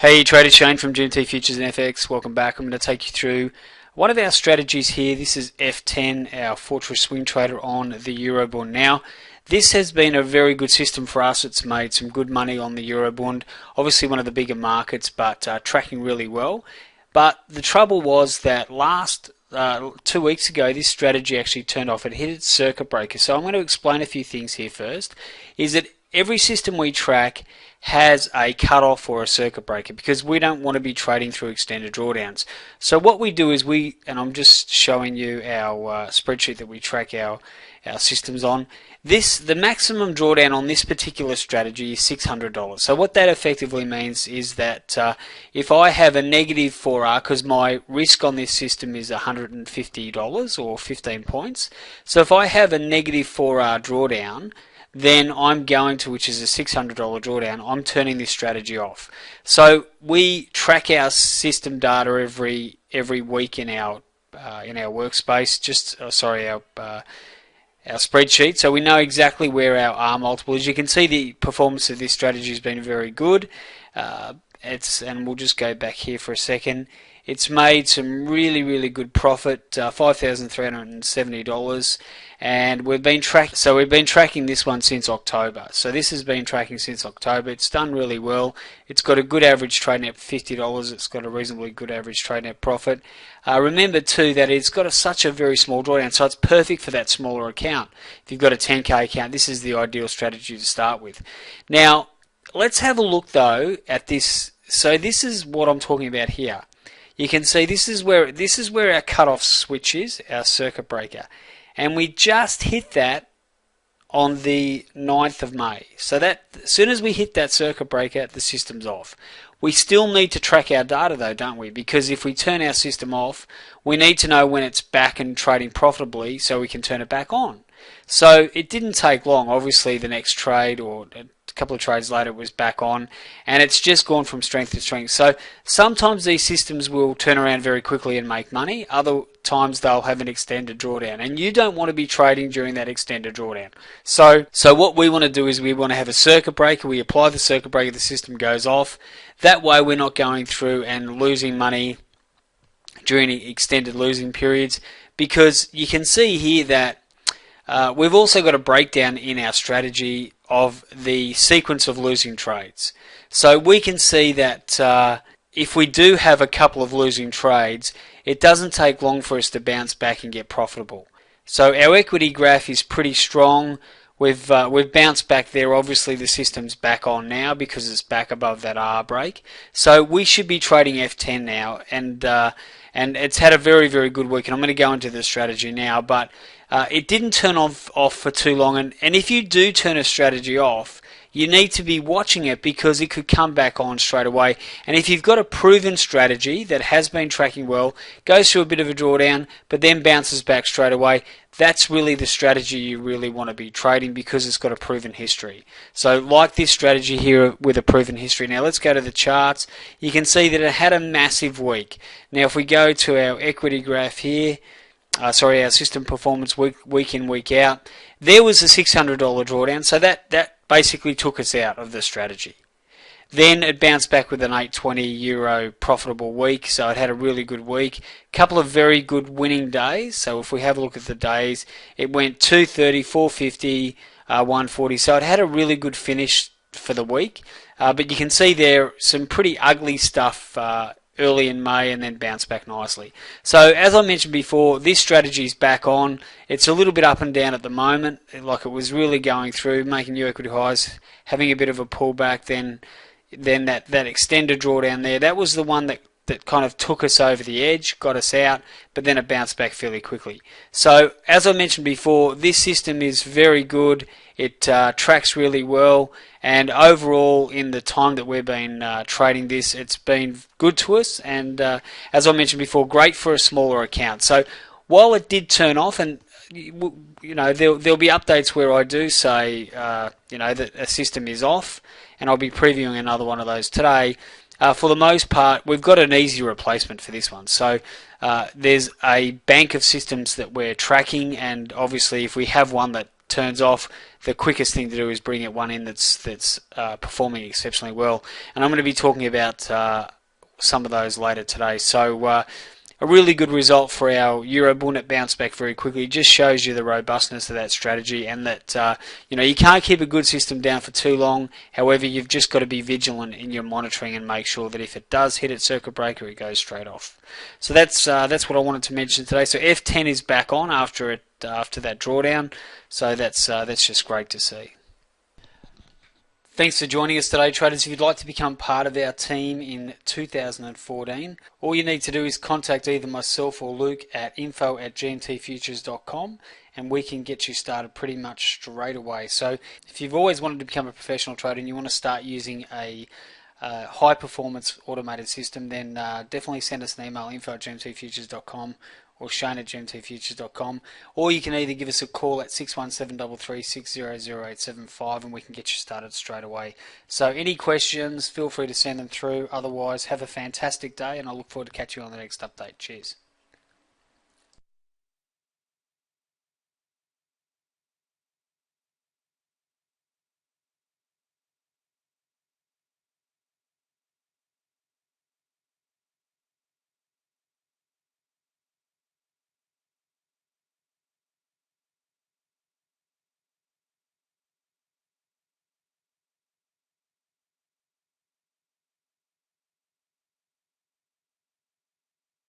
Hey trader, Shane from GMT Futures and FX. Welcome back. I'm going to take you through one of our strategies here. This is F10, our Fortress Swing Trader on the EuroBund. Now, this has been a very good system for us. It's made some good money on the EuroBund. Obviously one of the bigger markets, but tracking really well. But the trouble was that last 2 weeks ago, this strategy actually turned off. It hit its circuit breaker. So I'm going to explain a few things here first. Is that every system we track has a cutoff or a circuit breaker because we don't want to be trading through extended drawdowns. So what we do is and I'm just showing you our spreadsheet that we track our systems on. The maximum drawdown on this particular strategy is $600. So what that effectively means is that if I have a negative 4R, because my risk on this system is $150 or 15 points, so if I have a negative 4R drawdown, then I'm going to, which is a $600 drawdown, I'm turning this strategy off. So we track our system data every week in our workspace, our spreadsheet, so we know exactly where our R multiple is. You can see the performance of this strategy has been very good. And we'll just go back here for a second. It's made some really good profit, $5,370, and we've been tracking this one since October. So this has been tracking since October. It's done really well. It's got a good average trade net, $50. It's got a reasonably good average trade net profit. Remember too that it's got such a very small drawdown, so it's perfect for that smaller account. If you've got a 10k account, this is the ideal strategy to start with. Now, let's have a look though at this. So this is what I'm talking about here. You can see this is where our cutoff switch is, our circuit breaker, and we just hit that on the 9th of May. So that as soon as we hit that circuit breaker, the system's off. We still need to track our data though, don't we? Because if we turn our system off, we need to know when it's back and trading profitably so we can turn it back on. So it didn't take long. Obviously the next trade or a couple of trades later it was back on, and it's just gone from strength to strength. So sometimes these systems will turn around very quickly and make money. Other times they'll have an extended drawdown, and you don't want to be trading during that extended drawdown. So what we want to do is we want to have a circuit breaker. We apply the circuit breaker, the system goes off. That way we're not going through and losing money during extended losing periods, because you can see here that we've also got a breakdown in our strategy of the sequence of losing trades. So we can see that if we do have a couple of losing trades, it doesn't take long for us to bounce back and get profitable. So our equity graph is pretty strong. We've bounced back there. Obviously the system's back on now because it's back above that R break. So we should be trading F10 now, and it's had a very good week. And I'm going to go into the strategy now, but it didn't turn off for too long. And if you do turn a strategy off, you need to be watching it because it could come back on straight away. And if you've got a proven strategy that has been tracking well, goes through a bit of a drawdown, but then bounces back straight away, that's really the strategy you really want to be trading because it's got a proven history. So like this strategy here with a proven history. Now let's go to the charts. You can see that it had a massive week. Now if we go to our equity graph here, our system performance week in, week out, there was a $600 drawdown, so that basically took us out of the strategy. Then it bounced back with an €820 profitable week, so it had a really good week. Couple of very good winning days. So if we have a look at the days, it went 230, 450, 140. So it had a really good finish for the week. But you can see there some pretty ugly stuff early in May and then bounced back nicely. So as I mentioned before, this strategy is back on. It's a little bit up and down at the moment, like it was really going through, making new equity highs, having a bit of a pullback, then that extended drawdown there, that was the one that kind of took us over the edge, got us out, but then it bounced back fairly quickly. So as I mentioned before, this system is very good. It tracks really well, and overall in the time that we've been trading this, it's been good to us, and as I mentioned before, great for a smaller account. So while it did turn off, and you know, there'll be updates where I do say that a system is off, and I'll be previewing another one of those today. For the most part, we've got an easy replacement for this one. So there's a bank of systems that we're tracking, and obviously if we have one that turns off, the quickest thing to do is bring it one in that's performing exceptionally well. And I'm going to be talking about some of those later today. So a really good result for our EuroBund. It bounced back very quickly. It just shows you the robustness of that strategy, and that you can't keep a good system down for too long. However, you've just got to be vigilant in your monitoring and make sure that if it does hit its circuit breaker, it goes straight off. So that's what I wanted to mention today. So F10 is back on after that drawdown. So that's just great to see. Thanks for joining us today, traders. If you'd like to become part of our team in 2014, all you need to do is contact either myself or Luke at info@gmtfutures.com, and we can get you started pretty much straight away. So if you've always wanted to become a professional trader and you want to start using a high performance automated system, then definitely send us an email, info@gmtfutures.com or shane@gmtfutures.com, or you can either give us a call at 617-336-00875 and we can get you started straight away. So any questions, feel free to send them through. Otherwise, have a fantastic day, and I look forward to catching you on the next update. Cheers.